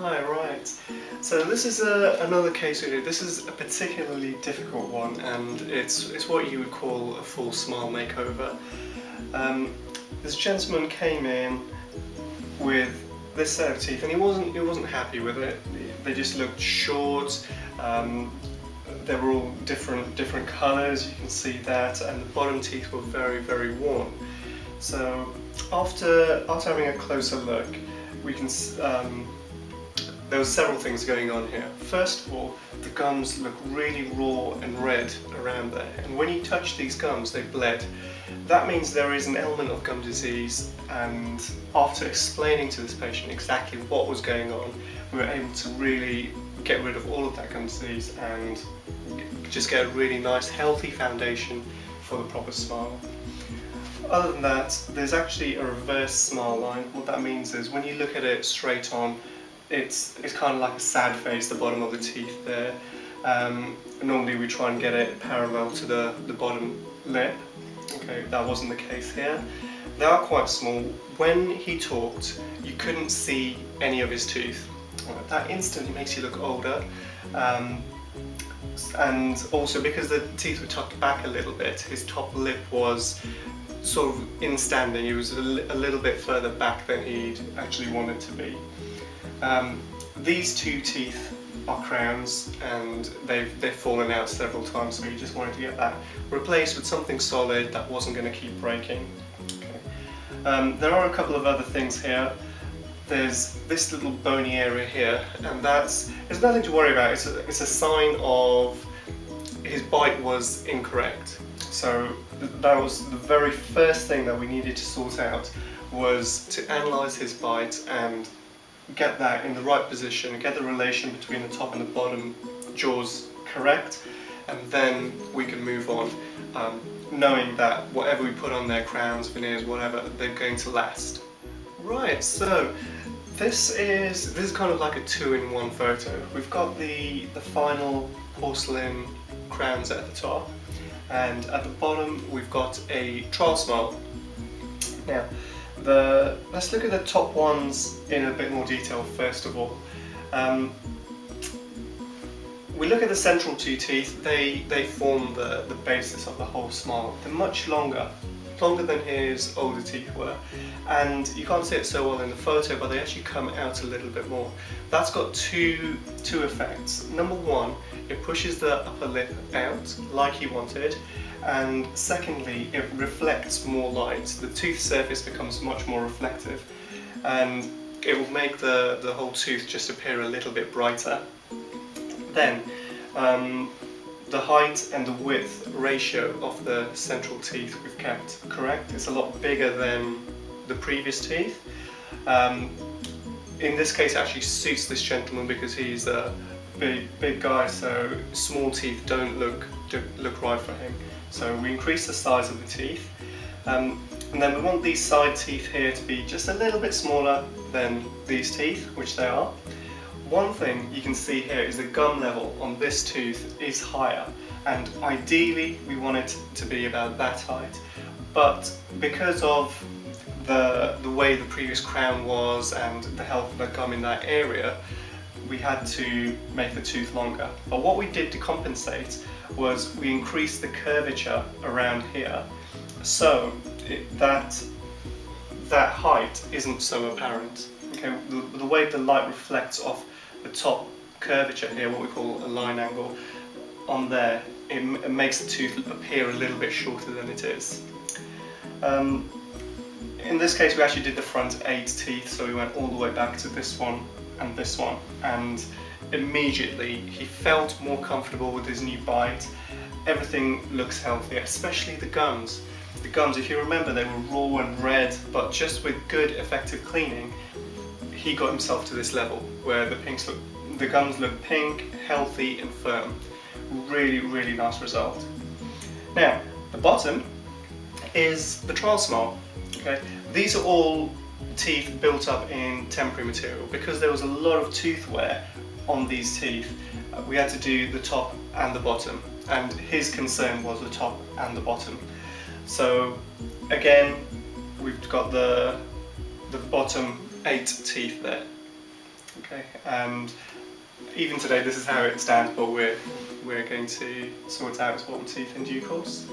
Hi, right. So this is another case we did. This is a particularly difficult one, and it's what you would call a full smile makeover. Um, this gentleman came in with this set of teeth, and he wasn't happy with it. They just looked short. Um, they were all different colours. You can see that, and the bottom teeth were very worn. So after having a closer look, we can. There were several things going on here. First of all, the gums look really raw and red around there, and when you touch these gums, they bled. That means there is an element of gum disease, and after explaining to this patient exactly what was going on, we were able to really get rid of all of that gum disease and just get a really nice, healthy foundation for the proper smile. Other than that, there's actually a reverse smile line. What that means is when you look at it straight on, it's kind of like a sad face, the bottom of the teeth there. Normally we try and get it parallel to the bottom lip. Okay, that wasn't the case here. They are quite small. When he talked, you couldn't see any of his teeth. That instantly makes you look older. And also because the teeth were tucked back a little bit, his top lip was sort of in standing. It was a little bit further back than he'd actually wanted to be. These two teeth are crowns, and they've fallen out several times, so you just wanted to get that replaced with something solid that wasn't going to keep breaking. Okay. There are a couple of other things here. There's this little bony area here, and it's nothing to worry about. It's a sign of his bite was incorrect. So that was the very first thing that we needed to sort out, was to analyse his bite and get that in the right position, get the relation between the top and the bottom jaws correct, and then we can move on, knowing that whatever we put on there, crowns, veneers, whatever, they're going to last. Right, so this is kind of like a two-in-one photo. We've got the final porcelain crowns at the top, and at the bottom we've got a trial smile. Now, let's look at the top ones in a bit more detail first of all. We look at the central two teeth. They form the basis of the whole smile. They're much longer than his older teeth were, and you can't see it so well in the photo, but they actually come out a little bit more. That's got two effects. Number one, it pushes the upper lip out like he wanted, and secondly, it reflects more light. The tooth surface becomes much more reflective, and it will make the whole tooth just appear a little bit brighter. Then the height and the width ratio of the central teeth we've kept correct. It's a lot bigger than the previous teeth. In this case, it actually suits this gentleman because he's a big guy, so small teeth don't look right for him. So we increase the size of the teeth, and then we want these side teeth here to be just a little bit smaller than these teeth, which they are. One thing you can see here is the gum level on this tooth is higher, and ideally we want it to be about that height, but because of the way the previous crown was and the health of the gum in that area, we had to make the tooth longer. But what we did to compensate was we increased the curvature around here, so that height isn't so apparent. Okay, the way the light reflects off the top curvature here, what we call a line angle, on there, it makes the tooth appear a little bit shorter than it is. In this case, we actually did the front 8 teeth, so we went all the way back to this one, and immediately he felt more comfortable with his new bite. Everything looks healthier, especially the gums. The gums, if you remember, they were raw and red, but just with good, effective cleaning, he got himself to this level where the gums look pink, healthy, and firm. Really nice result. Now, the bottom is the trial smile. Okay, these are all teeth built up in temporary material. Because there was a lot of tooth wear on these teeth, we had to do the top and the bottom, and his concern was the top and the bottom. So again, we've got the bottom 8 teeth there. Okay, and even today this is how it stands, but we're going to sort out his bottom teeth in due course.